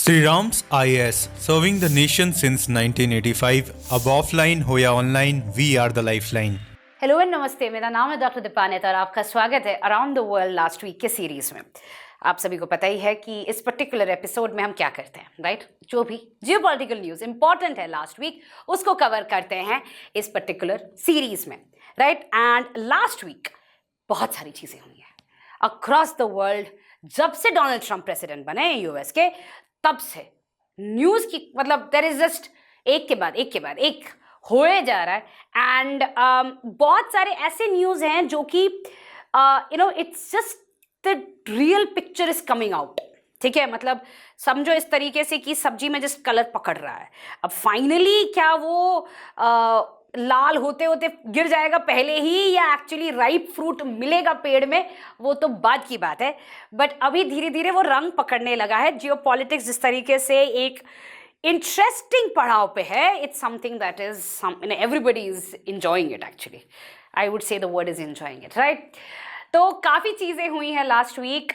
Sri Ram's IAS, serving the nation since 1985. अब offline हो या online, we are the lifeline. Hello and नमस्ते, मेरा नाम है डॉक्टर दीपानेत और आपका स्वागत है around the world last week के सीरीज में। आप सभी को पता ही है कि इस पर्टिकुलर एपिसोड में हम क्या करते हैं, राइट? जो भी जियोपॉलिटिकल न्यूज़ इंपॉर्टेंट है लास्ट वीक, उसको कवर करते हैं इस पर्टिकुलर सीरीज में, राइट? एंड लास्ट वीक बहुत सारी चीज़ें हुई हैं अक्रॉस द वर्ल्ड। जब से डोनाल्ड ट्रंप प्रेसिडेंट बने हैं यूएस के, तब से न्यूज़ की मतलब देयर इज जस्ट एक के बाद एक होए जा रहा है। एंड बहुत सारे ऐसे न्यूज़ हैं जो कि it's just the real picture is coming out. ठीक है, मतलब समझो इस तरीके से कि सब्जी में जस्ट कलर पकड़ रहा है। अब फाइनली क्या वो लाल होते होते गिर जाएगा पहले ही, या एक्चुअली राइप फ्रूट मिलेगा पेड़ में, वो तो बाद की बात है। बट अभी धीरे धीरे वो रंग पकड़ने लगा है। जियोपॉलिटिक्स जिस तरीके से एक इंटरेस्टिंग पड़ाव पे है, it's something that is everybody is enjoying it. Actually I would say the word is enjoying it, right? तो काफ़ी चीज़ें हुई हैं लास्ट वीक।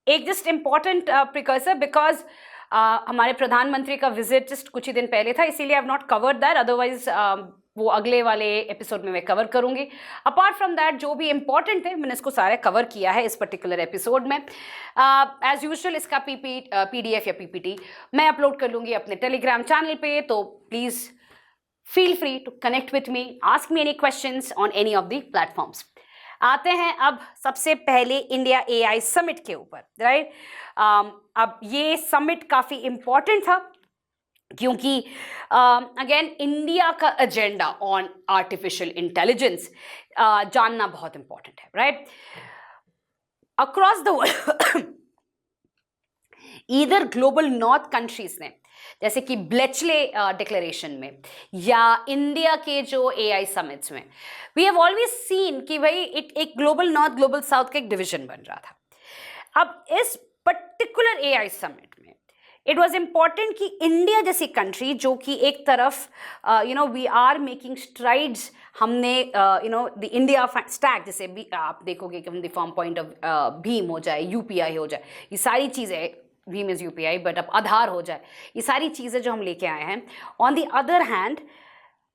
एक जस्ट इम्पॉर्टेंट प्रिकर्सर, बिकॉज हमारे प्रधानमंत्री का विजिट जस्ट कुछ ही दिन पहले था, इसीलिए I have not covered that. Otherwise वो अगले वाले एपिसोड में मैं कवर करूंगी। अपार्ट फ्रॉम दैट जो भी इंपॉर्टेंट थे मैंने इसको सारे कवर किया है इस पर्टिकुलर एपिसोड में। एज यूजुअल इसका पीडीएफ या पीपीटी मैं अपलोड कर लूँगी अपने टेलीग्राम चैनल पे, तो please feel free to connect with me, ask me any questions on any of the platforms. आते हैं अब सबसे पहले इंडिया एआई समिट के ऊपर, राइट? अब ये समिट काफ़ी इम्पॉर्टेंट था क्योंकि अगेन इंडिया का एजेंडा ऑन आर्टिफिशियल इंटेलिजेंस जानना बहुत इम्पॉर्टेंट है, right? Across the world either global north countries ने, जैसे कि ब्लेचले डिक्लेरेशन में या इंडिया के जो एआई समिट्स में, वी हैव ऑलवेज सीन कि भाई एक ग्लोबल नॉर्थ ग्लोबल साउथ का एक डिवीजन बन रहा था। अब इस पर्टिकुलर एआई समिट में इट वाज इम्पॉर्टेंट कि इंडिया जैसी कंट्री जो कि एक तरफ वी आर मेकिंग स्ट्राइड्स, हमने द इंडिया स्टैक, जैसे भी आप देखोगे कि the form point of Bhim हो जाए, यूपीआई हो जाए, ये सारी चीज़ें, भीम इज यूपीआई बट अब आधार हो जाए, ये सारी चीज़ें जो हम लेके आए हैं। On the other hand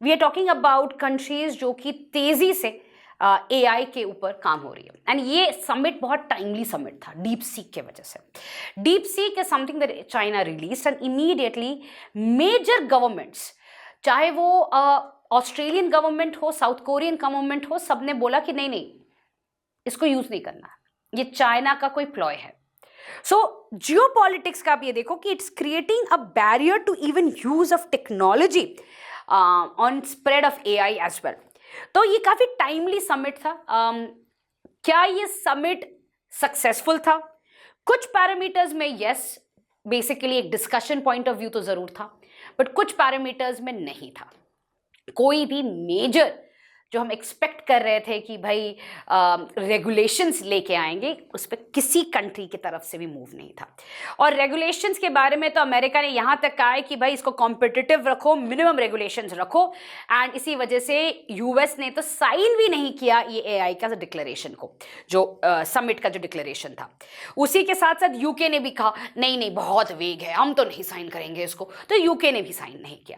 we are talking about countries जो कि तेज़ी से एआई के ऊपर काम हो रही है। एंड ये समिट बहुत टाइमली समिट था डीप सीक के वजह से। DeepSeek is something that China release and immediately major governments, चाहे वो ऑस्ट्रेलियन गवर्नमेंट हो, साउथ कोरियन गवर्नमेंट हो, सब ने बोला कि नहीं नहीं, इसको यूज़ नहीं करना, ये चाइना का कोई प्लॉय है। सो जियोपॉलिटिक्स का आप ये देखो कि it's creating a barrier to even use of technology on spread of AI as well. तो ये काफ़ी टाइमली समिट था। क्या ये समिट सक्सेसफुल था? कुछ पैरामीटर्स में यस, बेसिकली एक डिस्कशन पॉइंट ऑफ व्यू तो ज़रूर था, बट कुछ पैरामीटर्स में नहीं था। कोई भी मेजर जो हम एक्सपेक्ट कर रहे थे कि भाई रेगुलेशंस लेके आएंगे, उस पर किसी कंट्री की तरफ से भी मूव नहीं था। और रेगुलेशंस के बारे में तो अमेरिका ने यहाँ तक कहा है कि भाई इसको कॉम्पिटिटिव रखो, मिनिमम रेगुलेशंस रखो। एंड इसी वजह से यूएस ने तो साइन भी नहीं किया ये एआई का डिक्लेरेशन को, जो समिट का जो डिक्लेरेशन था। उसी के साथ साथ यूके ने भी कहा नहीं नहीं बहुत वेग है, हम तो नहीं साइन करेंगे इसको, तो यूके ने भी साइन नहीं किया।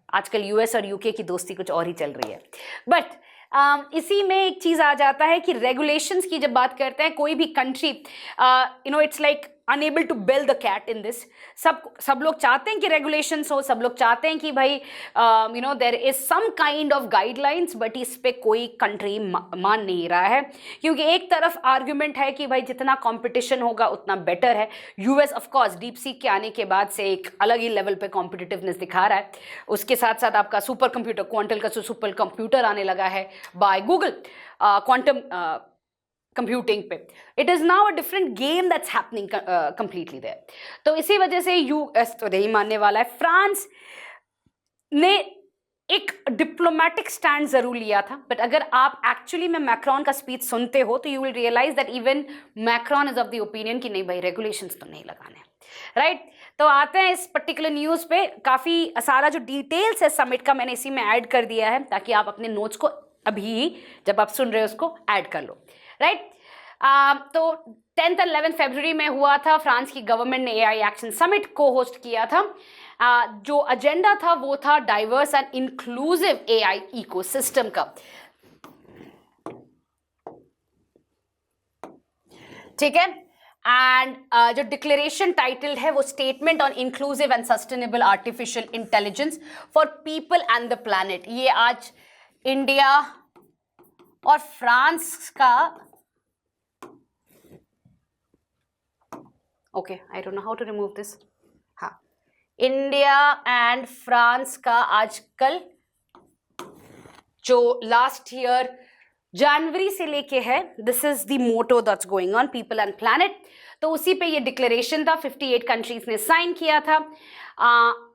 आजकल यूएस और यूके की दोस्ती कुछ और ही चल रही है। बट इसी में एक चीज़ आ जाता है कि रेगुलेशंस की जब बात करते हैं, कोई भी country it's like enable to build the cat in this. सब लोग चाहते हैं कि रेगुलेशंस हो, सब लोग चाहते हैं कि भाई there is some kind of guidelines, but इस पे कोई कंट्री मान नहीं रहा है। क्योंकि एक तरफ आर्ग्यूमेंट है कि भाई जितना कंपटीशन होगा उतना बेटर है। US of course deep seek के आने के बाद से एक अलग ही लेवल पे कॉम्पिटिटिवनेस दिखा रहा है। उसके साथ साथ आपका सुपर कंप्यूटर, क्वांटल का सुपर कंप्यूटर आने लगा है बाय गूगल, क्वांटम कंप्यूटिंग पे। It is now a different game that's happening completely there. तो इसी वजह से यूएस तो नहीं मानने वाला है। फ्रांस ने एक डिप्लोमेटिक स्टैंड जरूर लिया था, बट अगर आप एक्चुअली में मैक्रॉन का स्पीच सुनते हो तो you will realise that even Macron is of the opinion कि नहीं भाई रेगुलेशंस तो नहीं लगाने, राइट? तो आते हैं इस पर्टिकुलर न्यूज़ पे। काफ़ी सारा जो डिटेल्स है समिट का मैंने इसी में ऐड कर दिया है, ताकि आप अपने नोट्स को अभी जब आप सुन रहे हो उसको ऐड कर लो, राइट? तो 10th और 11th फरवरी में हुआ था, फ्रांस की गवर्नमेंट ने एआई एक्शन समिट को होस्ट किया था। जो एजेंडा था वो था diverse and inclusive AI ecosystem का। ठीक है, एंड जो डिक्लेरेशन टाइटल है वो statement on inclusive and sustainable artificial intelligence for people and the planet. ये आज इंडिया और फ्रांस का, okay I don't know how to remove this, हाँ, इंडिया एंड फ्रांस का आजकल जो लास्ट ईयर जनवरी से लेके है, this is the motto that's going on, people and planet. तो उसी पे ये डिक्लेरेशन था, 58 कंट्रीज ने साइन किया था।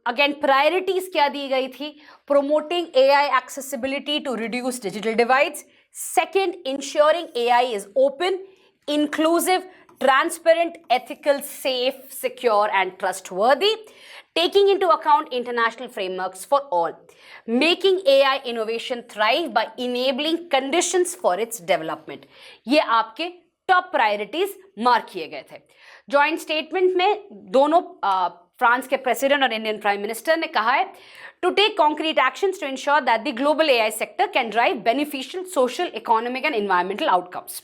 अगेन प्रायोरिटीज क्या दी गई थी? Promoting AI accessibility to reduce digital divides, second ensuring AI is open, inclusive, transparent, ethical, safe, secure and trustworthy, taking into account international frameworks for all, making AI innovation thrive by enabling conditions for its development। ये आपके top priorities mark किए गए थे। Joint statement में दोनों France के president और Indian prime minister ने कहा है to take concrete actions to ensure that the global AI sector can drive beneficial social, economic and environmental outcomes।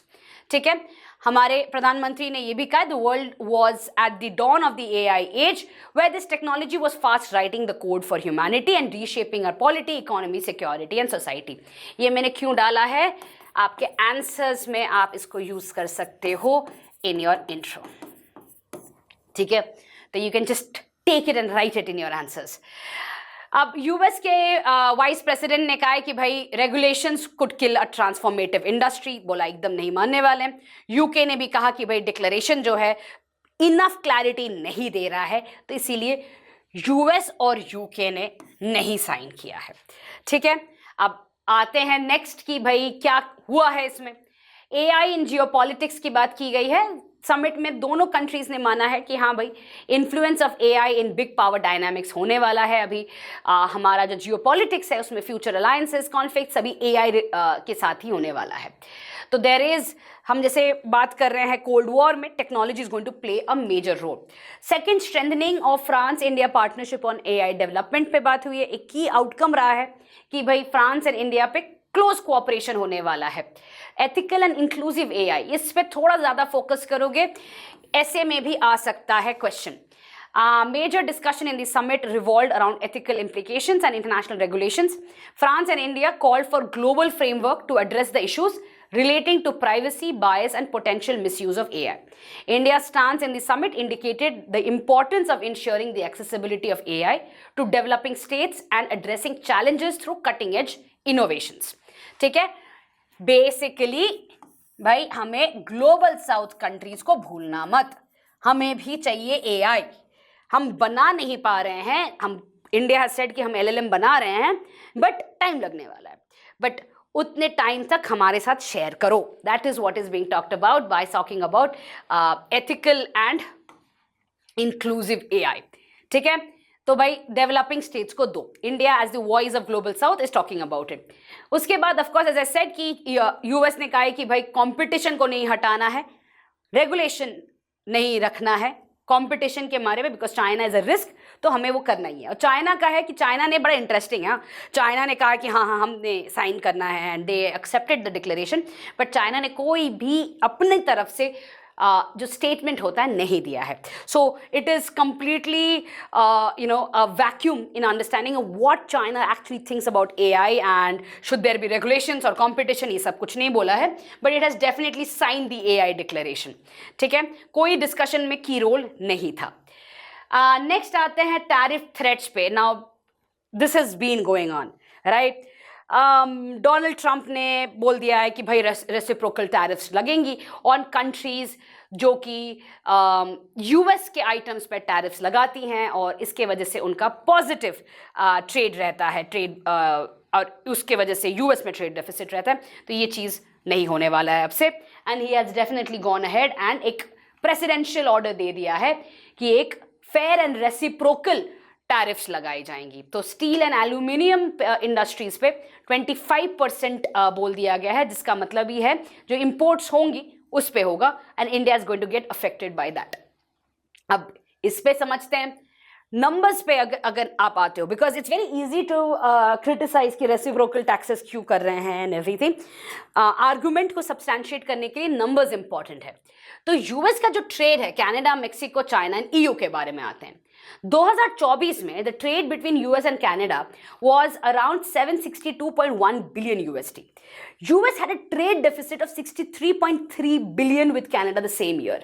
ठीक है, हमारे प्रधानमंत्री ने ये भी कहा, the world was at the dawn of the AI age where this technology was fast writing the code for humanity and reshaping our polity, economy, security and society। ये मैंने क्यों डाला है? आपके आंसर्स में आप इसको यूज कर सकते हो in your intro। ठीक है, तो you can just take it and write it in your answers। अब यूएस के वाइस प्रेसिडेंट ने कहा है कि भाई regulations could kill a transformative industry, बोला एकदम नहीं मानने वाले हैं। यूके ने भी कहा कि भाई डिक्लेरेशन जो है इनफ क्लैरिटी नहीं दे रहा है, तो इसीलिए यूएस और यूके ने नहीं साइन किया है। ठीक है, अब आते हैं नेक्स्ट कि भाई क्या हुआ है इसमें। एआई इन जियोपॉलिटिक्स की बात की गई है। समिट में दोनों कंट्रीज ने माना है कि हाँ भाई influence of AI in big power dynamics होने वाला है। अभी हमारा जो जियोपॉलिटिक्स है उसमें फ्यूचर अलायंसेस, कॉन्फ्लिक्ट सभी एआई के साथ ही होने वाला है। तो देयर इज, हम जैसे बात कर रहे हैं कोल्ड वॉर में, technology is going to play a major role. Second, strengthening of France India partnership on AI development पे बात हुई है। एक की आउटकम रहा है कि भाई फ्रांस एंड इंडिया पे क्लोज कोऑपरेशन होने वाला है। एथिकल एंड इंक्लूसिव एआई, इस पे थोड़ा ज्यादा फोकस करोगे, ऐसे में भी आ सकता है question. Major discussion in the summit revolved around ethical implications and international regulations. France and India called for global framework to address the issues relating to privacy, bias and potential misuse of AI. India's stance in the summit indicated the importance of ensuring the accessibility of AI to developing states and addressing challenges through cutting-edge innovations. ठीक है, basically भाई हमें global south countries को भूलना मत, हमें भी चाहिए एआई। हम बना नहीं पा रहे हैं, हम इंडिया हैज सेड कि हम एलएलएम बना रहे हैं, बट टाइम लगने वाला है, बट उतने टाइम तक हमारे साथ शेयर करो। That is what is being talked about by talking about ethical and inclusive AI. ठीक है, तो भाई डेवलपिंग स्टेट्स को दो, India as the voice of Global South is talking about it. उसके बाद of course as I said कि US ने कहा है कि भाई कंपटीशन को नहीं हटाना है, रेगुलेशन नहीं रखना है कंपटीशन के मारे में, because China is a risk, तो हमें वो करना ही है। और चाइना का है कि चाइना ने बड़ा इंटरेस्टिंग है, चाइना ने कहा कि हाँ हमने साइन करना है and they accepted the declaration, but China ने कोई भी अपनी तरफ से जो स्टेटमेंट होता है नहीं दिया है। So it is completely a vacuum in understanding what China actually thinks about AI and should there be regulations और कंपटीशन, ये सब कुछ नहीं बोला है, but it has definitely sign the AI declaration. ठीक है, कोई डिस्कशन में की रोल नहीं था। नेक्स्ट आते हैं टैरिफ थ्रेट्स पे। Now this has been going on right. Donald Trump ने बोल दिया है कि भाई रेसिप्रोकल टैरिफ्स लगेंगी ऑन कंट्रीज जो कि यूएस के आइटम्स पर टैरिफ्स लगाती हैं, और इसके वजह से उनका पॉजिटिव ट्रेड रहता है, और उसके वजह से यूएस में ट्रेड डेफिसिट रहता है। तो ये चीज़ नहीं होने वाला है अब से, and he has definitely gone ahead and एक प्रेसिडेंशियल ऑर्डर दे दिया है कि एक फेयर एंड रेसिप्रोकल टैरिफ्स लगाई जाएंगी। तो स्टील एंड एल्यूमिनियम इंडस्ट्रीज पे 25% बोल दिया गया है, जिसका मतलब ये है जो इंपोर्ट्स होंगी उस पे होगा and India is going to get affected by that. अब इस पे समझते हैं, नंबर्स पे अगर आप आते हो, because it's very easy to criticise कि रेसिप्रोकल टैक्सेस क्यों कर रहे हैं एंड एवरीथिंग। आर्गुमेंट को सब्सटैंशिएट करने के लिए नंबर्स इंपॉर्टेंट है। तो यूएस का जो ट्रेड है Canada, Mexico, China and EU के बारे में आते हैं। 2024 में the trade between US and Canada was around 762.1 billion USD. US had a trade deficit of 63.3 billion with Canada the same year।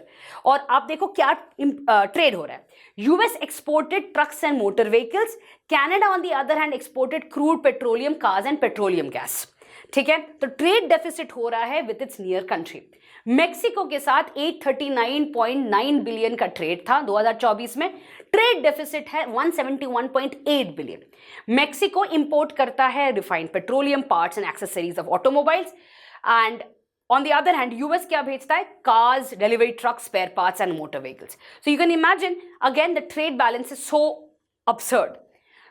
और आप देखो क्या ट्रेड हो रहा है। US exported trucks and motor vehicles, Canada on the other hand exported crude petroleum, cars and petroleum gas। ठीक है, तो ट्रेड डेफिसिट हो रहा है with its near country. Mexico के साथ 839.9 बिलियन का ट्रेड था 2024 में, ट्रेड डेफिसिट है 171.8 बिलियन। मेक्सिको इंपोर्ट करता है refined petroleum, parts and accessories of automobiles, and on the other hand US क्या भेजता है? Cars, delivery truck, spare parts and motor vehicles. So you can imagine again the trade balance is so absurd.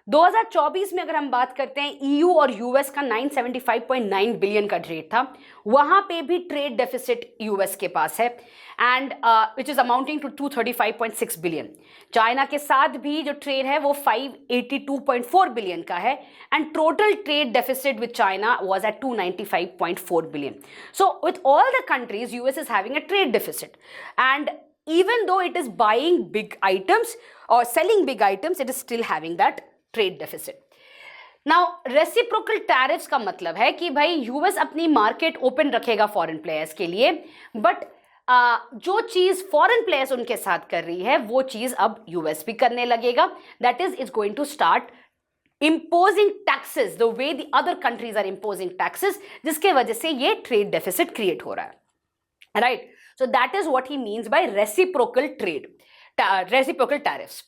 2024 में अगर हम बात करते हैं, EU और यूएस का 975.9 बिलियन का ट्रेड था, वहां पे भी ट्रेड डेफिसिट यूएस के पास है and which is amounting to 235.6 billion. China के साथ भी जो ट्रेड है वो 582.4 बिलियन का है and total trade deficit with China was at 295.4 billion. So with all the countries US is having a trade deficit, and even though it is buying big items or selling big items, it is still having that trade deficit. Now reciprocal tariffs का मतलब है कि भाई US अपनी market open रखेगा foreign players के लिए, but जो चीज फॉरेन प्लेयर्स उनके साथ कर रही है वो चीज अब यूएस भी करने लगेगा। That is it's going to start imposing taxes the way the other countries are imposing taxes, जिसके वजह से ये ट्रेड डेफिसिट क्रिएट हो रहा है, right? So that is what he means by reciprocal trade, reciprocal tariffs।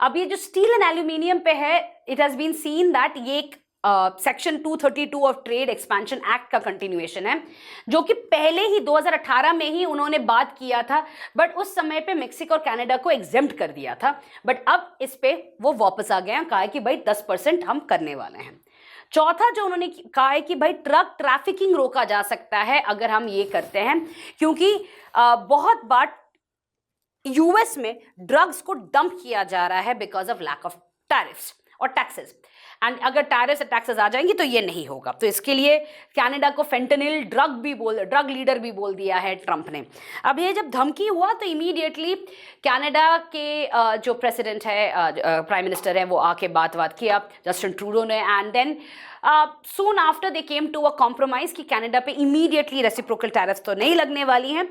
अब ये जो स्टील एंड एल्यूमिनियम पे है, it has been seen that ये एक section 232 of trade expansion act का कंटिन्यूएशन है, जो कि पहले ही 2018 में ही उन्होंने बात किया था, बट उस समय पे मेक्सिको और कनाडा को एग्जेम्प्ट कर दिया था, बट अब इस पे वो वापस आ गए हैं, कहा है कि भाई 10% हम करने वाले हैं। चौथा जो उन्होंने कहा है कि भाई ट्रक ट्रैफिकिंग रोका जा सकता है अगर हम ये करते हैं, क्योंकि बहुत बार यूएस में ड्रग्स को डंप किया जा रहा है because of lack of tariffs और टैक्सेस, एंड अगर टैरिफ्स और टैक्सेस आ जाएंगी तो ये नहीं होगा। तो इसके लिए कनाडा को फेंटेनिल ड्रग लीडर भी बोल दिया है ट्रंप ने। अब ये जब धमकी हुआ तो इमीडिएटली कनाडा के जो प्रेसिडेंट है, प्राइम मिनिस्टर है, वो आके बात किया जस्टिन ट्रूडो ने, and then soon after they came to a compromise कि कनाडा पे इमीडिएटली रेसिप्रोकल टैरिफ्स तो नहीं लगने वाली हैं,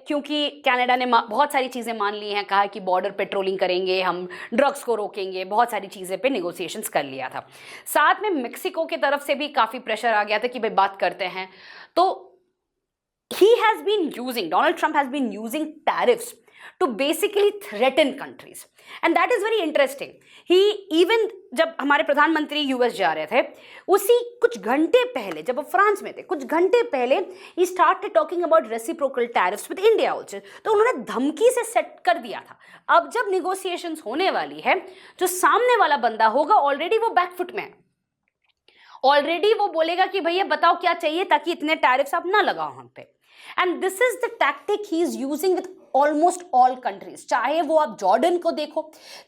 क्योंकि कनाडा ने बहुत सारी चीज़ें मान ली हैं, कहा कि बॉर्डर पेट्रोलिंग करेंगे, हम ड्रग्स को रोकेंगे, बहुत सारी चीज़ें पे नेगोशिएशंस कर लिया था। साथ में मेक्सिको की तरफ से भी काफ़ी प्रेशर आ गया था कि भाई बात करते हैं। तो Donald Trump has been using tariffs to basically threaten countries, and that is very interesting। जब हमारे प्रधानमंत्री यूएस जा रहे थे, उसी कुछ घंटे पहले जब वो फ्रांस में थे, कुछ घंटे पहले he started talking about reciprocal tariffs with India also. तो उन्होंने धमकी से सेट कर दिया था। अब जब निगोशिएशंस होने वाली है, जो सामने वाला बंदा होगा ऑलरेडी वो बैकफुट में है, ऑलरेडी वो बोलेगा कि भैया बताओ क्या चाहिए ताकि इतने टैरिफ्स आप ना लगाओ हम पे। And this is the tactic he is using with almost all countries, चाहे वो आप जॉर्डन को देखो,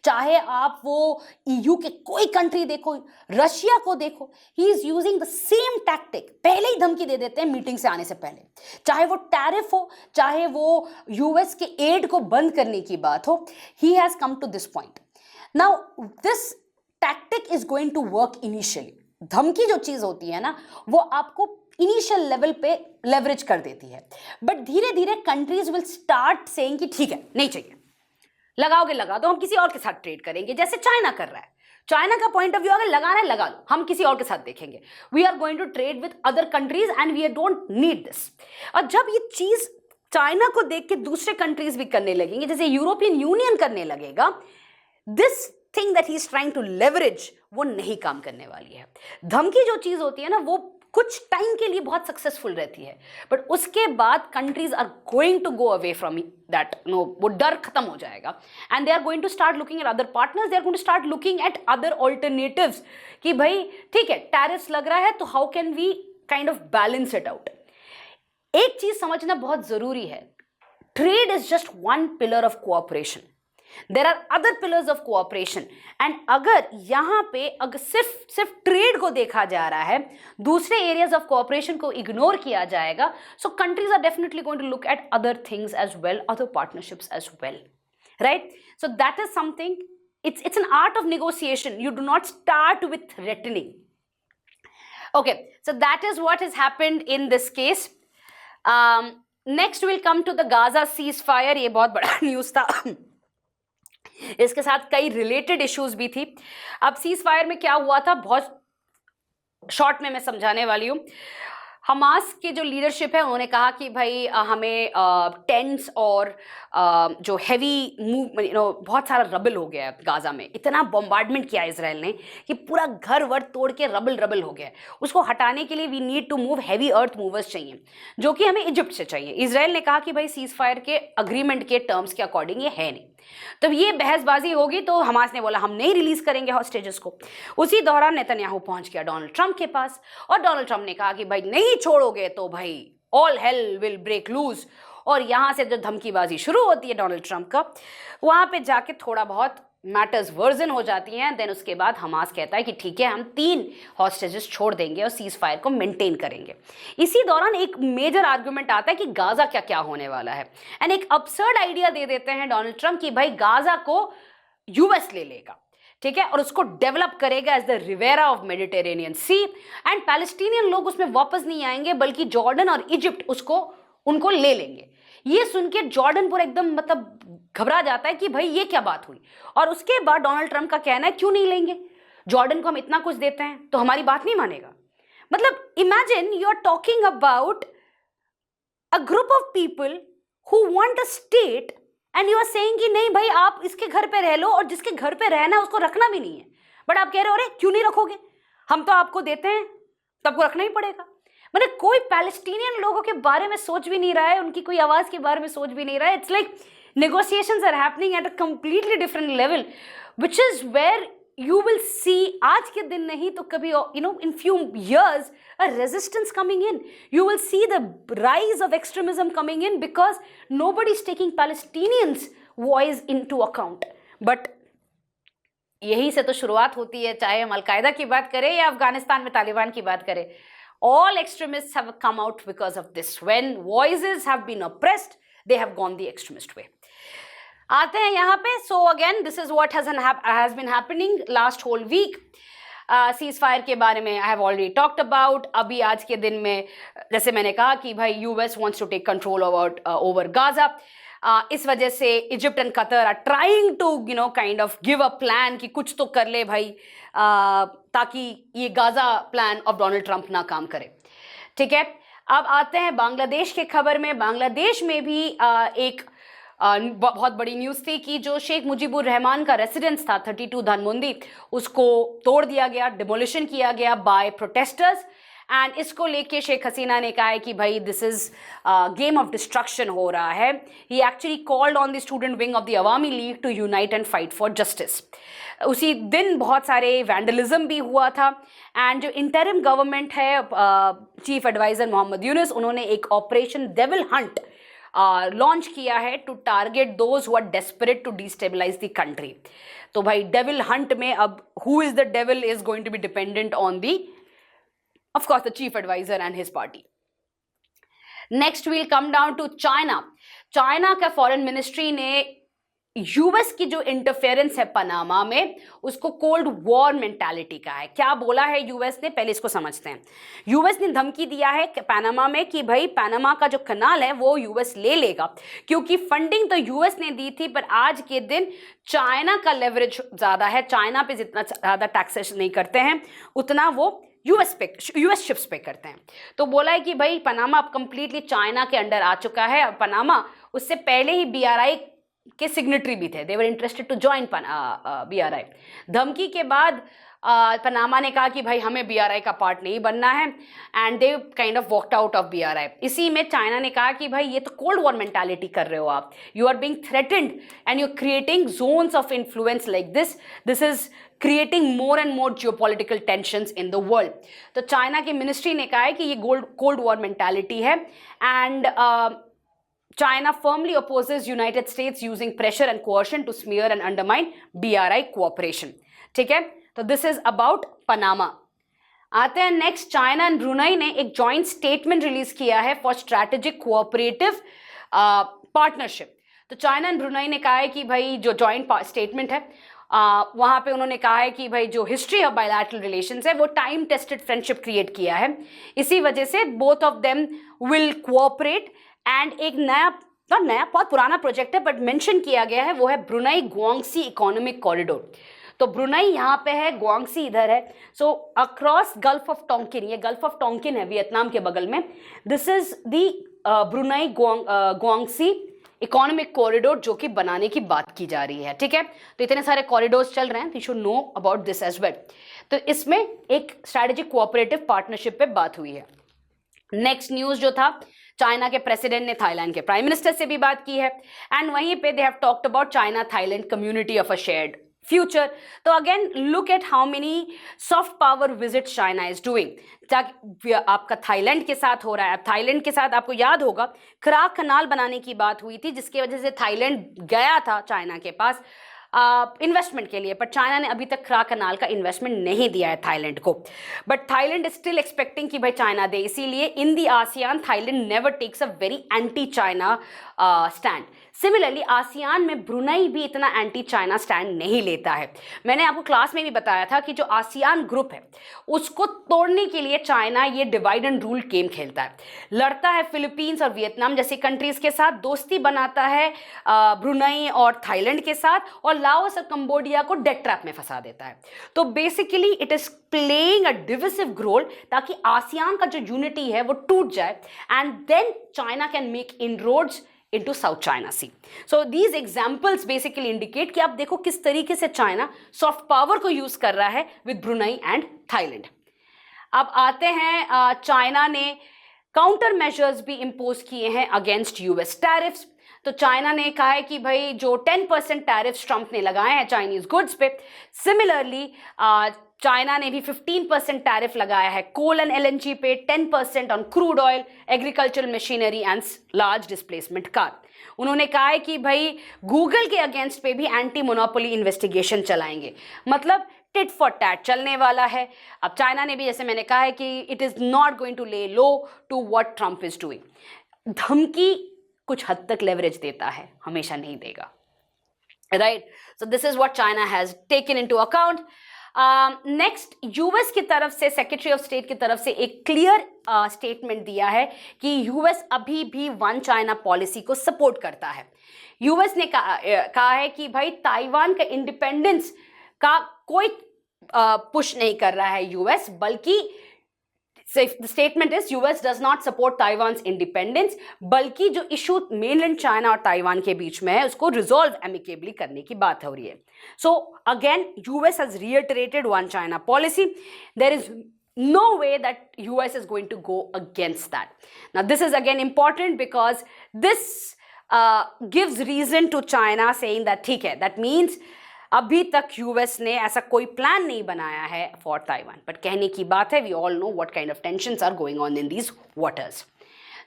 चाहे आप वो ईयू के कोई कंट्री देखो, रशिया को देखो, he is using the same tactic. पहले ही धमकी दे देते हैं मीटिंग से आने से पहले, चाहे वो टैरिफ हो, चाहे वो यूएस के एड को बंद करने की बात हो, he has come to this point. Now this tactic is going to work initially. धमकी जो चीज होती है ना, वो आपको इनिशियल लेवल पे लेवरेज कर देती है, बट धीरे धीरे कंट्रीज विल स्टार्ट सेइंग कि ठीक है, नहीं चाहिए, लगाओगे लगा दो, हम किसी और के साथ ट्रेड करेंगे, जैसे चाइना कर रहा है। चाइना का पॉइंट ऑफ व्यू अगर लगाना है लगा लो, हम किसी और के साथ देखेंगे, we are going to trade with other countries and we don't need this. और जब ये चीज चाइना को देख के दूसरे कंट्रीज भी करने लगेंगे, जैसे यूरोपियन यूनियन करने लगेगा, this thing that he is trying to leverage वो नहीं काम करने वाली है। धमकी जो चीज होती है ना, वो कुछ टाइम के लिए बहुत सक्सेसफुल रहती है, बट उसके बाद countries are going to go away from that, no, वो डर खत्म हो जाएगा, and they are going to start looking at other partners, they are going to start looking at other alternatives कि भाई ठीक है टैरिफ्स लग रहा है तो how can we kind of balance it out. एक चीज समझना बहुत जरूरी है, trade is just one pillar of cooperation, there are other pillars of cooperation. And अगर यहाँ पे अगर सिर्फ ट्रेड को देखा जा रहा है, दूसरे एरियाज ऑफ कोऑपरेशन को इग्नोर किया जाएगा, so countries are definitely going to look at other things as well, other partnerships as well, right? So that is something, it's an art of negotiation. You do not start with threatening. Okay, so that is what has happened in this case. Next we'll come to the Gaza ceasefire. ये बहुत बड़ा news था। इसके साथ कई related issues भी थी। अब सीज फायर में क्या हुआ था, बहुत शॉर्ट में मैं समझाने वाली हूँ। हमास के जो लीडरशिप है उन्होंने कहा कि भाई हमें टेंट्स और जो हैवी बहुत सारा रबल हो गया है गाजा में, इतना बॉम्बार्डमेंट किया इसराइल ने कि पूरा घर वर तोड़ के रबल हो गया है। उसको हटाने के लिए we need to move, heavy earth movers चाहिए जो कि हमें इजिप्ट से चाहिए। इसराइल ने कहा कि भाई सीज फायर के अग्रीमेंट के टर्म्स के अकॉर्डिंग ये है नहीं। तब ये बहसबाजी होगी तो हमास ने बोला हम नहीं रिलीज करेंगे हॉस्टेजेस को। उसी दौरान नेतन्याहू पहुंच गया डोनाल्ड ट्रंप के पास और डोनाल्ड ट्रंप ने कहा कि भाई नहीं छोड़ोगे तो भाई all hell will break loose. और यहां से जो धमकीबाजी शुरू होती है डोनाल्ड ट्रंप का, वहां पे जाके थोड़ा बहुत मैटर्स वर्जन हो जाती हैं। देन उसके बाद हमास कहता है कि ठीक है हम 3 हॉस्टेजेस छोड़ देंगे और सीज फायर को मेंटेन करेंगे। इसी दौरान एक मेजर आर्गुमेंट आता है कि गाजा क्या क्या होने वाला है, एंड एक अब्सर्ड आइडिया दे देते हैं डोनाल्ड ट्रंप कि भाई गाजा को यूएस ले लेगा, ठीक है, और उसको डेवलप करेगा as the Riviera of Mediterranean sea, and Palestinian लोग उसमें वापस नहीं आएंगे बल्कि जॉर्डन और इजिप्ट उनको ले लेंगे। ये सुन के जॉर्डन पूरा एकदम मतलब घबरा जाता है कि भाई ये क्या बात हुई। और उसके बाद डोनाल्ड ट्रंप का कहना है क्यों नहीं लेंगे, जॉर्डन को हम इतना कुछ देते हैं तो हमारी बात नहीं मानेगा। मतलब imagine you are talking about a group of people who want a state and you are saying कि नहीं भाई आप इसके घर पे रह लो और जिसके घर पे रहना है उसको रखना भी नहीं है, बट आप कह रहे हो अरे क्यों नहीं रखोगे, हम तो आपको देते हैं तो आपको रखना ही पड़ेगा। मतलब कोई पैलेस्टीनियन लोगों के बारे में सोच भी नहीं रहा है, उनकी कोई आवाज के बारे में सोच भी नहीं रहा है। It's like negotiations are happening at a completely different level, which is where you will see आज के दिन नहीं तो कभी in few years a resistance coming in. You will see the rise of extremism coming in because nobody is taking Palestinians' voice into account. But यही से तो शुरुआत होती है, चाहे हम अलकायदा की बात करें या अफगानिस्तान में तालिबान की बात करें। All extremists have come out because of this. When voices have been oppressed, they have gone the extremist way. आते हैं यहाँ पे। So again, this is what has been happening last whole week. Cease fire के बारे में I have already talked about. अभी आज के दिन में जैसे मैंने कहा कि भाई US wants to take control over Gaza. इस वजह से Egypt and Qatar are trying to kind of give a plan कि कुछ तो कर ले भाई, ताकि ये Gaza plan of Donald Trump ना काम करे, ठीक है। अब आते हैं बांग्लादेश के खबर में। बांग्लादेश में भी एक बहुत बड़ी न्यूज़ थी कि जो शेख मुजीबुर रहमान का रेसिडेंस था 32 धानमंडी, उसको तोड़ दिया गया, डिमोलिशन किया गया बाय प्रोटेस्टर्स। एंड इसको लेके शेख हसीना ने कहा है कि भाई this is game of destruction हो रहा है। He actually called on the student wing of the Awami League to unite and fight for justice. उसी दिन बहुत सारे वैंडलिज्म भी हुआ था। एंड जो इंटरिम गवर्नमेंट है, चीफ एडवाइजर मोहम्मद यूनुस, उन्होंने एक ऑपरेशन डेविल हंट लॉन्च किया है to target those who are desperate to destabilise the country. तो भाई डेविल हंट में अब who is the devil is going to be dependent on the of course the chief advisor and his party. Next we'll come down to China. China का foreign ministry ने US की जो interference है Panama में, उसको cold war mentality का है। क्या बोला है यूएस ने, पहले इसको समझते हैं। यूएस ने धमकी दिया है पनामा में कि भाई पनामा का जो कनाल है वो यूएस ले लेगा, क्योंकि फंडिंग तो यूएस ने दी थी, पर आज के दिन चाइना का लेवरेज ज़्यादा है। चाइना पे जितना ज़्यादा टैक्सेशन नहीं करते हैं उतना वो यूएस शिप्स पे करते हैं। तो बोला है कि भाई पनामा अब कंप्लीटली चाइना के अंडर आ चुका है। पनामा उससे पहले ही बीआरआई के सिग्नेटरी भी थे, they were interested to join BRI. धमकी के बाद पनामा ने कहा कि भाई हमें BRI का पार्ट नहीं बनना है, and they kind of walked out of BRI। इसी में चाइना ने कहा कि भाई ये तो कोल्ड वॉर मेंटालिटी कर रहे हो आप, you are being threatened and you are creating zones of influence like this is creating more and more geopolitical tensions in the world. तो चाइना की मिनिस्ट्री ने कहा है कि ये कोल्ड वॉर मेंटालिटी है, and China firmly opposes United States using pressure and coercion to smear and undermine BRI cooperation। ठीक है, तो दिस इज अबाउट पनामा। आते हैं नेक्स्ट, चाइना एंड ब्रुनई ने एक जॉइंट स्टेटमेंट रिलीज किया है फॉर स्ट्रैटेजिक कोऑपरेटिव पार्टनरशिप। तो चाइना एंड ब्रुनई ने कहा है कि भाई जो जॉइंट स्टेटमेंट है वहाँ पे उन्होंने कहा है कि भाई जो हिस्ट्री ऑफ बायलैटरल रिलेशंस है वो टाइम टेस्टेड फ्रेंडशिप क्रिएट किया है, इसी वजह से both of them will cooperate. And एक नया बहुत पुराना प्रोजेक्ट है बट मेंशन किया गया है, वो है ब्रुनई ग्वांगसी इकोनॉमिक कॉरिडोर। तो ब्रुनई यहाँ पे है, ग्वांगसी इधर है, so across Gulf of Tonkin, ये गल्फ ऑफ टोंकिन है वियतनाम के बगल में, this is the Brunei Guangxi economic corridor जो कि बनाने की बात की जा रही है। ठीक है, तो इतने सारे कॉरिडोर्स चल रहे हैं, we should know about this as well. तो इसमें एक स्ट्रैटेजिक कोऑपरेटिव पार्टनरशिप पे बात हुई है। नेक्स्ट न्यूज जो था, चाइना के प्रेसिडेंट ने थाईलैंड के प्राइम मिनिस्टर से भी बात की है, एंड वहीं पे they have talked about China Thailand community of a shared future. तो again look at how many soft power visit China is doing. आपका थाईलैंड के साथ हो रहा है, थाईलैंड के साथ आपको याद होगा क्राक कनाल बनाने की बात हुई थी, जिसकी वजह से थाईलैंड गया था चाइना के पास इन्वेस्टमेंट के लिए, पर चाइना ने अभी तक क्राक कनाल का इन्वेस्टमेंट नहीं दिया है थाईलैंड को, but Thailand is still expecting कि भाई चाइना दे। इसीलिए in the ASEAN Thailand never takes a very anti China stand. Similarly ASEAN में ब्रुनई भी इतना एंटी चाइना स्टैंड नहीं लेता है। मैंने आपको क्लास में भी बताया था कि जो आसियान ग्रुप है उसको तोड़ने के लिए चाइना ये डिवाइड एंड रूल गेम खेलता है, लड़ता है फिलीपींस और वियतनाम जैसी कंट्रीज के साथ, दोस्ती बनाता है ब्रुनई और थाईलैंड के साथ, और लाओस और कंबोडिया को डेट ट्रैप में फंसा देता है। तो basically it is playing a divisive role ताकि आसियान का जो यूनिटी है वो टूट जाए, and then China can make inroads into South China Sea. So these examples basically indicate कि आप देखो किस तरीके से चाइना सॉफ्ट पावर को यूज कर रहा है विद ब्रुनई एंड थाईलैंड। अब आते हैं चाइना ने काउंटर मेजर्स भी इम्पोज किए हैं अगेंस्ट यूएस टैरिफ्स। तो चाइना ने कहा है कि भाई जो 10% टैरिफ्स ट्रंप ने लगाए हैं चाइनीज गुड्स पे, सिमिलरली चाइना ने भी 15% टैरिफ लगाया है कोल एंड LNG पे, 10% on crude oil, agricultural machinery and large displacement car. उन्होंने कहा है कि भाई गूगल के अगेंस्ट पे भी एंटी मोनोपोली इन्वेस्टिगेशन चलाएंगे, मतलब टिट फॉर टैट चलने वाला है। अब चाइना ने भी, जैसे मैंने कहा है कि it is not going to lay low to what Trump is doing. धमकी कुछ हद तक लेवरेज देता है, हमेशा नहीं देगा, right. So this is what China has taken into account. Next, US की तरफ से, सेक्रेटरी ऑफ स्टेट की तरफ से एक क्लियर स्टेटमेंट दिया है कि यूएस अभी भी वन चाइना पॉलिसी को सपोर्ट करता है। यूएस ने कहा है कि भाई ताइवान का इंडिपेंडेंस का कोई पुश नहीं कर रहा है यूएस, बल्कि the statement is US does not support Taiwan's independence, बल्कि जो इशू मेनलैंड चाइना और ताइवान के बीच में है उसको रिजॉल्व एमिकेबली करने की बात हो रही है। So again US has reiterated one China policy. There is no way that US is going to go against that. Now this is again important because this gives reason to China saying that ठीक है, that means अभी तक US ने ऐसा कोई plan नहीं बनाया है फॉर ताइवान, बट कहने की बात है, we all know what kind of tensions are going on in these waters.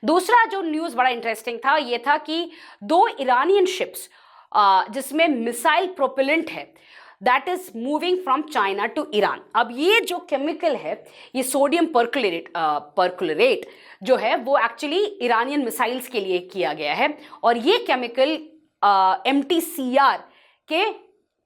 दूसरा जो न्यूज़ बड़ा इंटरेस्टिंग था ये था कि 2 ईरानियन शिप्स जिसमें मिसाइल प्रोपेलेंट है that is moving from China to Iran. अब ये जो केमिकल है, ये सोडियम परक्लोरेट जो है वो एक्चुअली ईरानियन मिसाइल्स के लिए किया गया है, और ये केमिकल MTCR के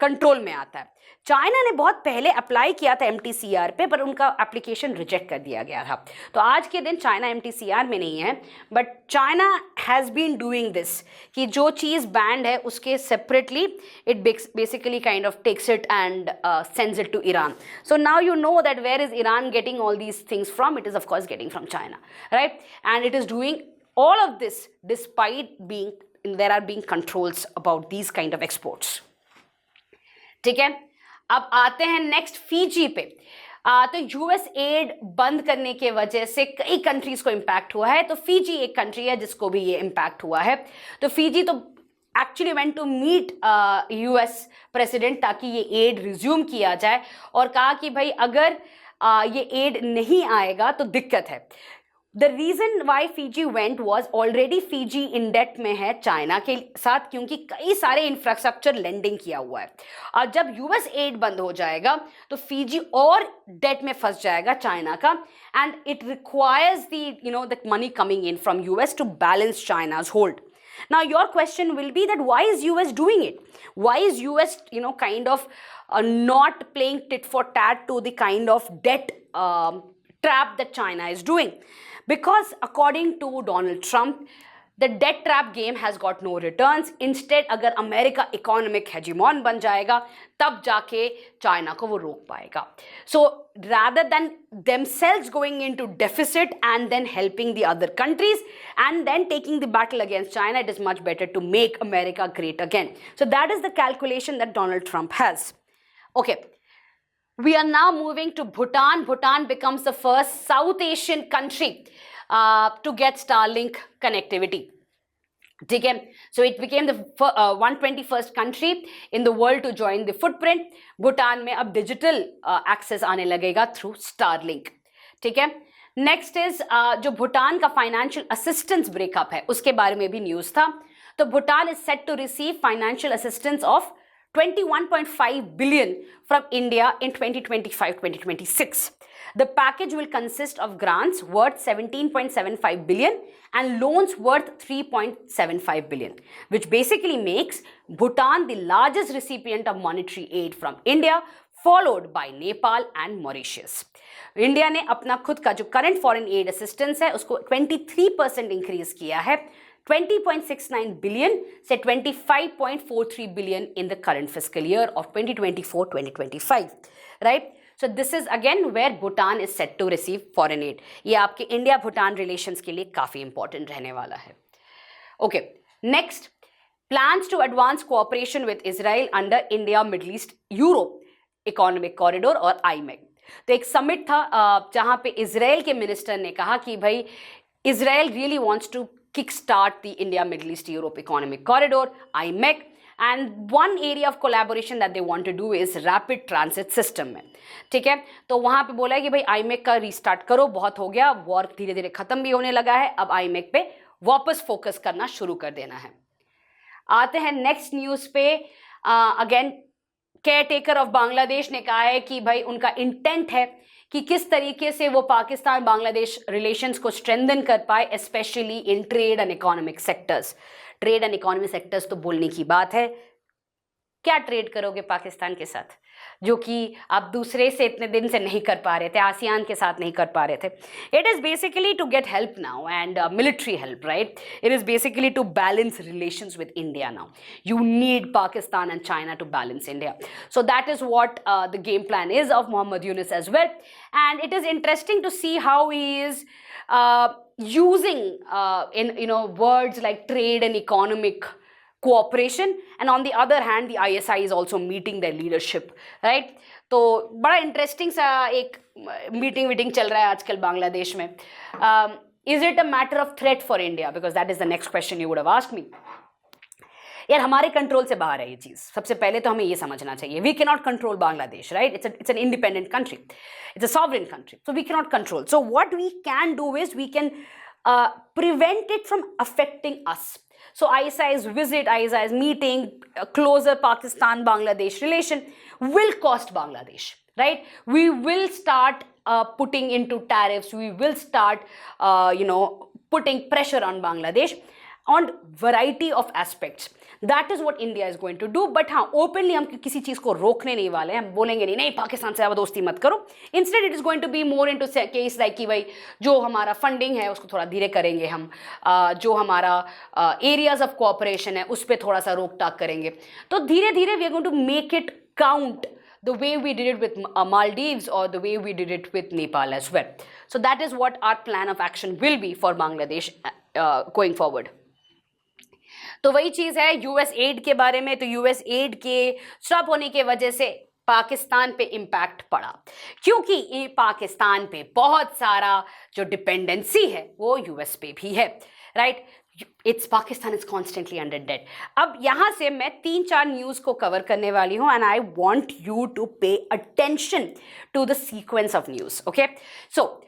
कंट्रोल में आता है। चाइना ने बहुत पहले अप्लाई किया था MTCR पे, पर उनका एप्लीकेशन रिजेक्ट कर दिया गया था। तो आज के दिन चाइना MTCR में नहीं है, but China has been doing this कि जो चीज़ बैंड है उसके separately it basically kind of takes it and sends it to Iran. So now you know that where is Iran getting all these things from, it is of course getting from China, right. And it is doing all of this despite being there are being controls about these kind of exports. ठीक है, अब आते हैं next Fiji पे। तो US add बंद करने के वजह से कई कंट्रीज को इम्पैक्ट हुआ है, तो फीजी एक कंट्री है जिसको भी ये इम्पैक्ट हुआ है। तो फीजी तो actually went to meet US president ताकि ये एड रिज्यूम किया जाए, और कहा कि भाई अगर ये एड नहीं आएगा तो दिक्कत है। The reason why Fiji went was already Fiji in debt में है चाइना के साथ, क्योंकि कई सारे इंफ्रास्ट्रक्चर लेंडिंग किया हुआ है, और जब यूएस एड बंद हो जाएगा तो फीजी और डेट में फंस जाएगा चाइना का, and it requires the money coming in from US to balance चाइना's hold. Now your question will be that why is US doing it? Why is US kind of not playing tit for tat to the kind of debt trap that China is doing? Because according to Donald Trump, the debt trap game has got no returns. Instead, अगर America economic हेजिमॉन बन जाएगा तब जाके China को वो रोक पाएगा. So rather than themselves going into deficit and then helping the other countries and then taking the battle against China, it is much better to make America great again. So that is the calculation that Donald Trump has. Okay. We are now moving to Bhutan. Bhutan becomes the first South Asian country to get Starlink connectivity. ठीक है, so it became the 121st country in the world to join the footprint. Bhutan में अब digital access आने लगेगा through Starlink. ठीक है, next is जो भूटान का फाइनेंशियल असिस्टेंस ब्रेकअप है उसके बारे में भी न्यूज था. तो Bhutan is set to receive financial assistance of 21.5 billion from India in 2025-2026. The package will consist of grants worth 17.75 billion and loans worth 3.75 billion, which basically makes Bhutan the largest recipient of monetary aid from India, followed by Nepal and Mauritius. India ने अपना खुद का जो current foreign add assistance है उसको 23% increase किया है, 20.69 billion से 25.43 billion in the current fiscal year of 2024-2025, right? So this is again where Bhutan is set to receive foreign aid. ये आपके इंडिया भूटान रिलेशंस के लिए काफी इंपॉर्टेंट रहने वाला है. Okay, next, plans to advance cooperation with Israel under India Middle East Europe Economic Corridor और IMEC. तो एक समिट था जहां पे इजराइल के मिनिस्टर ने कहा कि भाई Israel really wants to kick start the India Middle East Europe economic corridor IMEC, and one area of collaboration that they want to do is rapid transit system में. ठीक है, तो वहां पे बोला है कि भाई IMEC का रीस्टार्ट करो, बहुत हो गया, वॉर धीरे धीरे खत्म भी होने लगा है, अब IMEC पे वापस फोकस करना शुरू कर देना है. आते हैं नेक्स्ट न्यूज पे. Again care taker of Bangladesh ने कहा है कि भाई उनका इंटेंट है कि किस तरीके से वो पाकिस्तान बांग्लादेश रिलेशंस को स्ट्रेंथन कर पाए, specially in trade and economic sectors. Trade and economic sectors तो बोलने की बात है, क्या ट्रेड करोगे पाकिस्तान के साथ जो कि आप दूसरे से इतने दिन से नहीं कर पा रहे थे, आसियान के साथ नहीं कर पा रहे थे. It is basically to get help now and military help, right? It is basically to balance relations with India now. You need Pakistan and China to balance India. So that is what the game plan is of Mohammad Yunus as well, and it is interesting to see how he is using in words like trade and economic cooperation, and on the other hand the ISI is also meeting their leadership, right? तो बड़ा interesting सा एक meeting चल रहा है आजकल बांग्लादेश में. Is it a matter of threat for India? Because that is the next question you would have asked me. यार हमारे कंट्रोल से बाहर है ये चीज़. सबसे पहले तो हमें ये समझना चाहिए, we can not control Bangladesh, right? It's an independent country, it's a sovereign country, so we can not control. So what we can do is we can prevent it from affecting us. So ISI's visit, ISI's meeting, closer Pakistan-Bangladesh relation will cost Bangladesh, right? We will start putting into tariffs, we will start, putting pressure on Bangladesh on variety of aspects. That is what India is going to do. But हाँ, openly हम किसी चीज़ को रोकने नहीं वाले हैं, हम बोलेंगे नहीं पाकिस्तान से ज़्यादा दोस्ती मत करो. Instead it is going to be more into case like कि भाई जो हमारा फंडिंग है उसको थोड़ा धीरे करेंगे हम, जो हमारा एरियाज ऑफ कोऑपरेशन है उस पर थोड़ा सा रोक टाक करेंगे. तो धीरे धीरे we are going to make it count the way we did it with Maldives or the way we did it with Nepal as well. So that is what our plan of action will be for Bangladesh going forward. तो वही चीज़ है US add के बारे में. तो US add के stop होने के वजह से पाकिस्तान पे इम्पैक्ट पड़ा, क्योंकि ये पाकिस्तान पे बहुत सारा जो डिपेंडेंसी है वो यूएस पे भी है, right. It's Pakistan is constantly under debt. अब यहां से मैं 3-4 न्यूज को कवर करने वाली हूं, and I want you to pay attention to the sequence of news, okay. So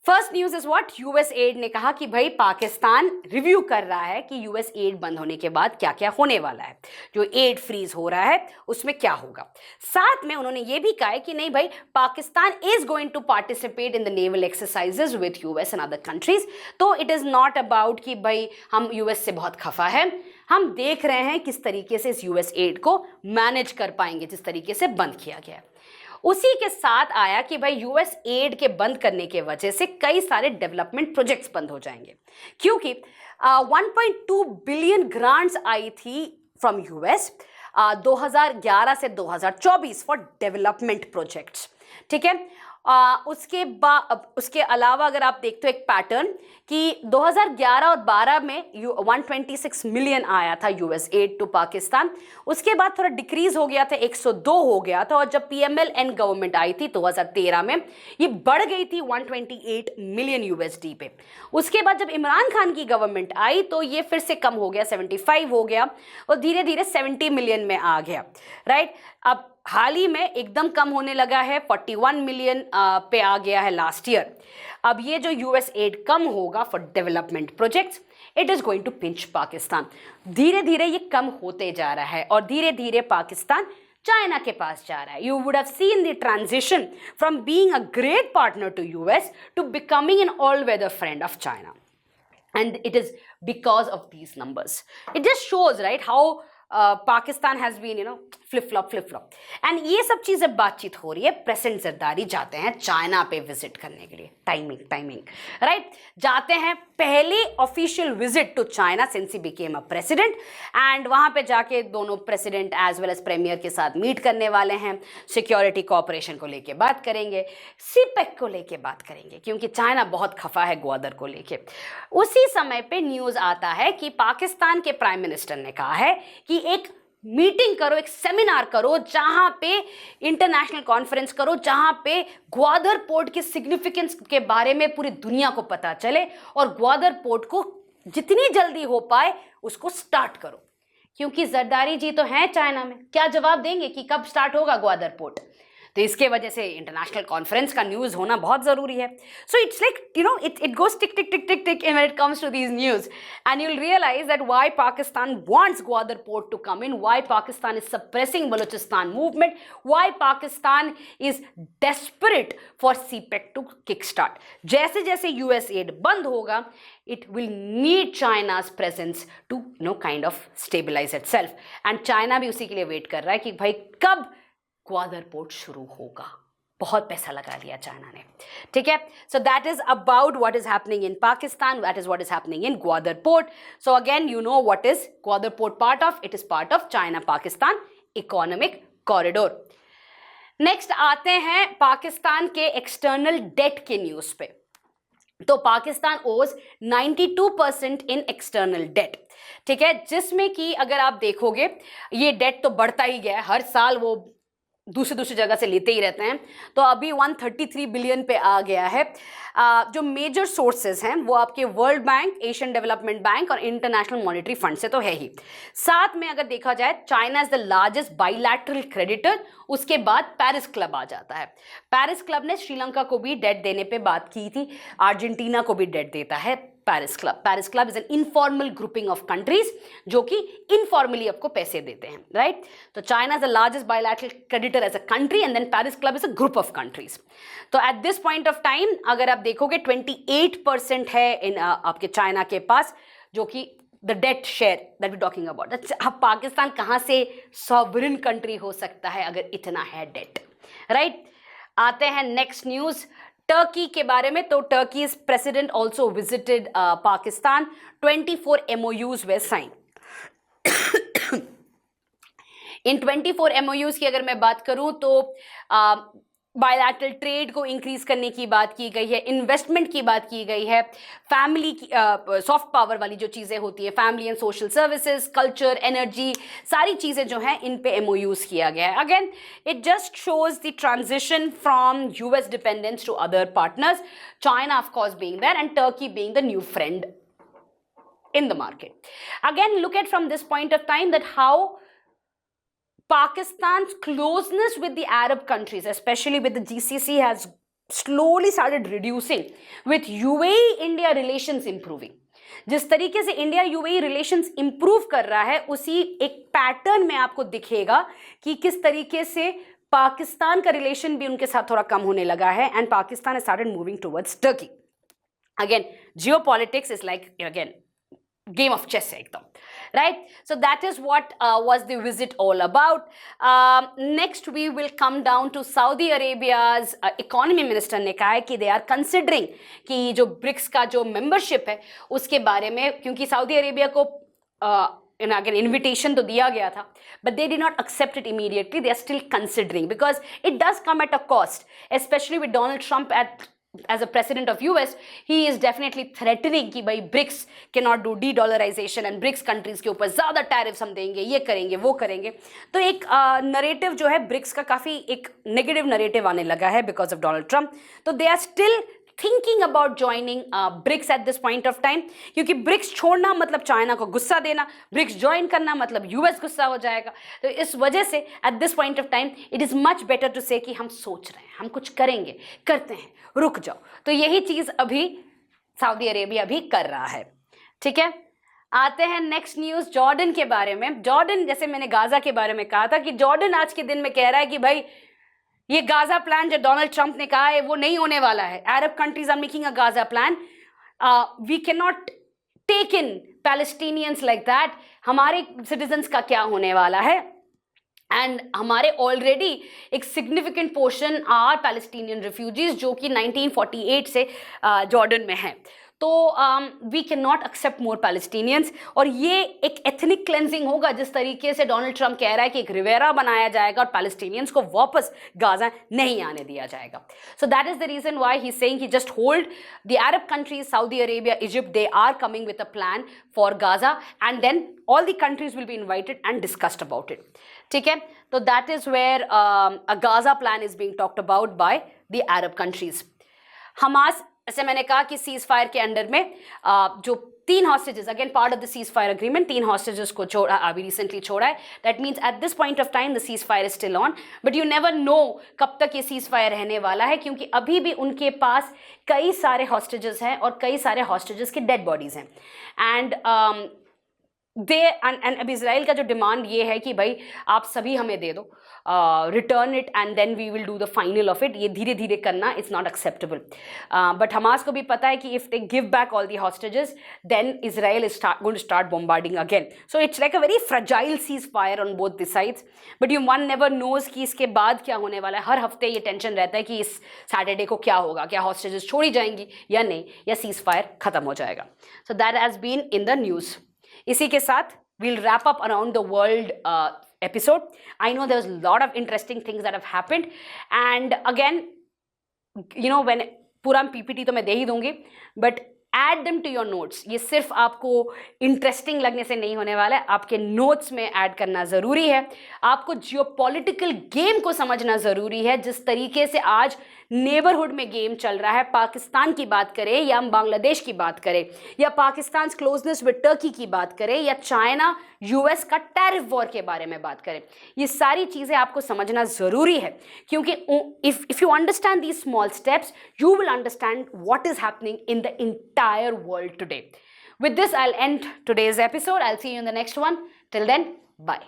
first news is what, US aid ने कहा कि भाई पाकिस्तान रिव्यू कर रहा है कि यूएस एड बंद होने के बाद क्या क्या होने वाला है, जो एड फ्रीज हो रहा है उसमें क्या होगा। साथ में उन्होंने ये भी कहा है कि नहीं भाई, Pakistan is going to participate in the naval exercises with US and other countries. तो इट इज नॉट अबाउट कि भाई हम यूएस से बहुत खफा है, हम देख रहे हैं किस तरीके से इस यूएस एड को मैनेज कर पाएंगे जिस तरीके से बंद किया गया है। उसी के साथ आया कि भाई यूएस एड के बंद करने के वजह से कई सारे डेवलपमेंट प्रोजेक्ट्स बंद हो जाएंगे, क्योंकि 1.2 बिलियन ग्रांट्स आई थी फ्रॉम यूएस 2011 से 2024 फॉर डेवलपमेंट प्रोजेक्ट्स, ठीक है। उसके अलावा अगर आप देखते हो एक पैटर्न कि 2011 और 12 में 126 मिलियन आया था यूएस एड टू पाकिस्तान, उसके बाद थोड़ा डिक्रीज हो गया था, 102 हो गया था, और जब पीएमएल-एन गवर्नमेंट आई थी 2013 में ये बढ़ गई थी 128 मिलियन यूएसडी पे। उसके बाद जब इमरान खान की गवर्नमेंट आई तो ये फिर से कम हो गया, 75 हो गया, और धीरे धीरे 70 मिलियन में आ गया, राइट। अब हाल ही में एकदम कम होने लगा है, 41 मिलियन पे आ गया है लास्ट ईयर। अब ये जो यूएस एड कम होगा for development projects, it is going to pinch Pakistan. धीरे धीरे ये कम होते जा रहा है और धीरे धीरे पाकिस्तान चाइना के पास जा रहा है। You would have seen the transition from being a great partner to US to becoming an all weather friend of China, and it is because of these numbers. It just shows, right, how Pakistan has been flip flop. And ये सब चीजें बातचीत हो रही है। President Zardari जाते हैं China पे विजिट करने के लिए, टाइमिंग राइट, जाते हैं पहले official visit to China since he became a president, and वहां पे जाके दोनों president as well as premier के साथ मीट करने वाले हैं, सिक्योरिटी कोऑपरेशन को लेके बात करेंगे, सीपेक को लेके बात करेंगे, क्योंकि चाइना बहुत खफा है ग्वादर को लेके। उसी समय पे न्यूज आता है कि पाकिस्तान के प्राइम मिनिस्टर ने कहा है कि एक मीटिंग करो, एक सेमिनार करो, जहां पे इंटरनेशनल कॉन्फ्रेंस करो, जहां पे ग्वादर पोर्ट के सिग्निफिकेंस के बारे में पूरी दुनिया को पता चले, और ग्वादर पोर्ट को जितनी जल्दी हो पाए उसको स्टार्ट करो, क्योंकि जरदारी जी तो हैं चाइना में, क्या जवाब देंगे कि कब स्टार्ट होगा ग्वादर पोर्ट। तो इसके वजह से इंटरनेशनल कॉन्फ्रेंस का न्यूज़ होना बहुत ज़रूरी है। सो it's like it goes tick tick tick tick tick when it comes to these news, and you'll realize that why Pakistan wants Gwadar port to come in, why Pakistan is suppressing Balochistan movement, why Pakistan is desperate for CPEC to kickstart. जैसे जैसे US aid बंद होगा, it will need China's presence to kind of stabilize itself, and China भी उसी के लिए wait कर रहा है कि भाई कब ग्वादर पोर्ट शुरू होगा। बहुत पैसा लगा लिया चाइना ने, ठीक है। सो that is about what is happening in Pakistan, that is what is happening in Gwadar port. So again you know what is Gwadar port part of, it is part of China Pakistan economic corridor. Next आते हैं पाकिस्तान के external debt के news पे। तो पाकिस्तान ओज 92% इन external debt, ठीक है, जिसमें कि अगर आप देखोगे ये डेट तो बढ़ता ही गया है, हर साल वो दूसरी जगह से लेते ही रहते हैं। तो अभी 133 बिलियन पे आ गया है। जो मेजर सोर्सेज हैं वो आपके world bank, Asian development bank और इंटरनेशनल मॉनेटरी फंड से तो है ही। साथ में अगर देखा जाए China is the largest bilateral creditor, उसके बाद पेरिस क्लब आ जाता है। पेरिस क्लब ने श्रीलंका को भी डेट देने पे बात की थी, अर्जेंटीना को भी डेट देता है Paris Club. Paris Club is an informal grouping of countries जो कि इनफॉर्मली आपको पैसे देते हैं, राइट। तो China is the largest bilateral creditor as a country, and then Paris Club is a group of countries. तो at this point of time अगर आप देखोगे 28% है इन आपके चाइना के पास, जो कि the debt share that we talking about. अब पाकिस्तान कहाँ से सॉवरेन कंट्री हो सकता है अगर इतना है डेट, राइट। आते हैं नेक्स्ट न्यूज टर्की के बारे में। तो Turkey's president also visited Pakistan, 24 MOUs were sign. In 24 MOUs की अगर मैं बात करूं तो बायलैटरल ट्रेड को इंक्रीज करने की बात की गई है, इन्वेस्टमेंट की बात की गई है, फैमिली की सॉफ्ट पावर वाली जो चीज़ें होती है, family and social services, culture, energy, सारी चीज़ें जो हैं इन पे एमओयूज किया गया है. Again it just shows the transition from US dependence to other partners, China of course being there and Turkey being the new friend in the market. Again, look at from this point of time that how Pakistan's closeness with the Arab countries, especially with the GCC, has slowly started reducing, with UAE-India relations improving. जिस तरीके से India UAE relations improve कर रहा है, उसी एक pattern में आपको दिखेगा कि किस तरीके से पाकिस्तान का रिलेशन भी उनके साथ थोड़ा कम होने लगा है, and Pakistan started moving towards Turkey. Again geopolitics is like again game of chess ekdam, right? So that is what was the visit all about. Next we will come down to Saudi Arabia's economy minister ने कहा है कि they are considering कि जो BRICS का जो membership है उसके बारे में, क्योंकि सऊदी अरेबिया को again invitation तो दिया गया था, but they did not accept it immediately. They are still considering because it does come at a cost, especially with Donald Trump as a president of US. He is definitely threatening कि भाई BRICS cannot do de-dollarization and BRICS countries के ऊपर ज़्यादा tariffs हम देंगे, ये करेंगे वो करेंगे. तो एक नरेटिव जो है BRICS का काफ़ी एक नेगेटिव नरेटिव आने लगा है बिकॉज ऑफ डोनाल्ड ट्रम्प. तो they are still thinking about joining BRICS at this point of time, क्योंकि ब्रिक्स छोड़ना मतलब चाइना को गुस्सा देना, ब्रिक्स ज्वाइन करना मतलब यूएस गुस्सा हो जाएगा. तो इस वजह से at this point of time it is much better to say कि हम सोच रहे हैं, हम कुछ करेंगे, करते हैं, रुक जाओ. तो यही चीज़ अभी सऊदी अरेबिया भी कर रहा है. ठीक है, आते हैं नेक्स्ट न्यूज़ जॉर्डन के बारे में. जॉर्डन, जैसे मैंने गाज़ा के बारे में कहा था कि जॉर्डन आज के दिन में कह रहा है कि भाई ये गाजा प्लान जो डोनाल्ड ट्रंप ने कहा है वो नहीं होने वाला है. Arab countries are making a Gaza plan. We can not take in Palestinians like that. हमारे सिटीजन्स का क्या होने वाला है, एंड हमारे ऑलरेडी एक significant portion are Palestinian refugees जो कि 1948 से जॉर्डन में हैं. तो we can not accept more Palestinians. और ये एक एथनिक क्लेंजिंग होगा जिस तरीके से डोनाल्ड ट्रंप कह रहा है कि एक रिवेरा बनाया जाएगा और पैलेस्टीनियंस को वापस गाजा नहीं आने दिया जाएगा. So that is the reason why he is saying he just hold the Arab countries, Saudi Arabia, Egypt, they are coming with a plan for Gaza and then all the countries will be invited and discussed about it. ठीक है, तो that is where a Gaza plan is being talked about by the Arab countries. Hamas, जैसे मैंने कहा कि cease fire के under में जो 3 hostages, again part of the cease fire agreement, 3 hostages को छोड़ा, अभी रिसेंटली छोड़ा है. That means eight this point of time the cease fire is still on, but you never know कब तक ये सीज फायर रहने वाला है, क्योंकि अभी भी उनके पास कई सारे हॉस्टेजेस हैं और कई सारे हॉस्टेजेस की डेड बॉडीज हैं. एंड अब इसराइल का जो डिमांड ये है कि भाई आप सभी हमें दे दो, return it and then we will do the final of it. ये धीरे धीरे करना it's not acceptable. But Hamas को भी पता है कि if they give back all the hostages then Israel is going to start bombarding again. So it's like a very fragile ceasefire on both the sides. But you one never knows कि इसके बाद क्या होने वाला है. हर हफ्ते ये tension रहता है कि इस सैटरडे को क्या होगा, क्या हॉस्टेजेस छोड़ी जाएंगी या नहीं, या सीज फायर खत्म हो जाएगा. So that has been in the news. इसी के साथ we'll wrap up around the world episode. I know there's a lot of interesting things that have happened, and again, you know, when पूरा PPT तो मैं दे ही दूंगी, but add them to your notes. ये सिर्फ आपको इंटरेस्टिंग लगने से नहीं होने वाला है, आपके नोट्स में ऐड करना ज़रूरी है. आपको जियोपॉलिटिकल गेम को समझना ज़रूरी है. जिस तरीके से आज नेबरहुड में गेम चल रहा है, पाकिस्तान की बात करें या हम बांग्लादेश की बात करें, या पाकिस्तान क्लोजनेस विद टर्की की बात करें, या चाइना यूएस का टैरिफ वॉर के बारे में बात करें, ये सारी चीज़ें आपको समझना ज़रूरी है. क्योंकि if you understand these small steps you will understand what is happening in the entire world today. With this, I'll end today's episode. I'll see you in the next one. Till then, bye.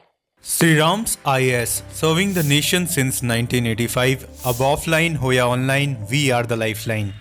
Sri Ram's IAS, serving the nation since 1985. Ab offline, hoya online, we are the lifeline.